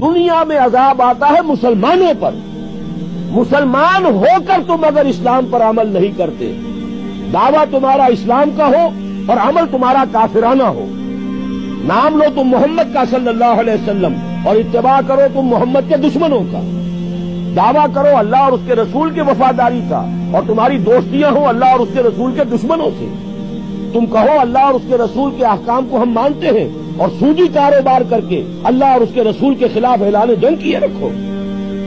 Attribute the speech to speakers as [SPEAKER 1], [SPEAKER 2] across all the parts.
[SPEAKER 1] دنیا میں عذاب آتا ہے مسلمانوں پر. مسلمان ہو کر تم اگر اسلام پر عمل نہیں کرتے، دعویٰ تمہارا اسلام کا ہو اور عمل تمہارا کافرانہ ہو، نام لو تم محمد کا صلی اللہ علیہ وسلم اور اتباع کرو تم محمد کے دشمنوں کا، دعویٰ کرو اللہ اور اس کے رسول کی وفاداری کا اور تمہاری دوستیاں ہوں اللہ اور اس کے رسول کے دشمنوں سے. تم کہو اللہ اور اس کے رسول کے احکام کو ہم مانتے ہیں اور سودی کاروبار کر کے اللہ اور اس کے رسول کے خلاف اعلان جنگ کیے رکھو.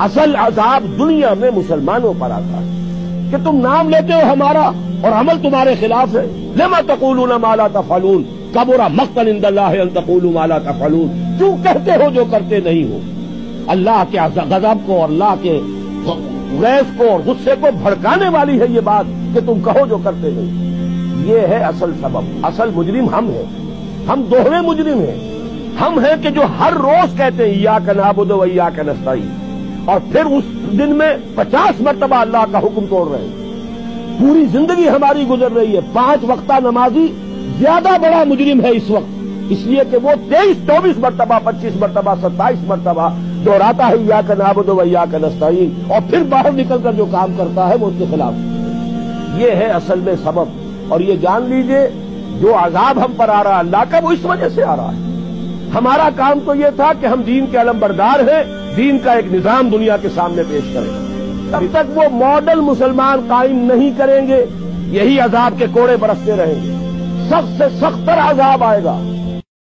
[SPEAKER 1] اصل عذاب دنیا میں مسلمانوں پر آتا ہے کہ تم نام لیتے ہو ہمارا اور عمل تمہارے خلاف ہے. لما تقولون ما لا تفعلون کبر مقتا عند اللہ ان تقولوا ما لا تفعلون. کیوں کہتے ہو جو کرتے نہیں ہو؟ اللہ کے غضب کو اور اللہ کے غیظ کو اور غصے کو بھڑکانے والی ہے یہ بات کہ تم کہو جو کرتے نہیں. یہ ہے اصل سبب. اصل مجرم ہم ہیں، ہم دوہرے مجرم ہیں. ہم ہیں کہ جو ہر روز کہتے ہیں ایاک نعبد و ایاک نستعین اور پھر اس دن میں 50 مرتبہ اللہ کا حکم توڑ رہے ہیں. پوری زندگی ہماری گزر رہی ہے. 5 وقتہ نمازی زیادہ بڑا مجرم ہے اس وقت، اس لیے کہ وہ 23-24 مرتبہ 25 مرتبہ 27 مرتبہ دہراتا ہے ایاک نعبد و ایاک نستعین اور پھر باہر نکل کر جو کام کرتا ہے وہ اس کے خلاف. یہ ہے اصل میں سبب. اور یہ جان لیجئے جو عذاب ہم پر آ رہا ہے اللہ کا وہ اس وجہ سے آ رہا ہے. ہمارا کام تو یہ تھا کہ ہم دین کے علمبردار ہیں، دین کا ایک نظام دنیا کے سامنے پیش کریں. تب تک وہ ماڈل مسلمان قائم نہیں کریں گے، یہی عذاب کے کوڑے برستے رہیں گے. سخت سے سخت تر عذاب آئے گا.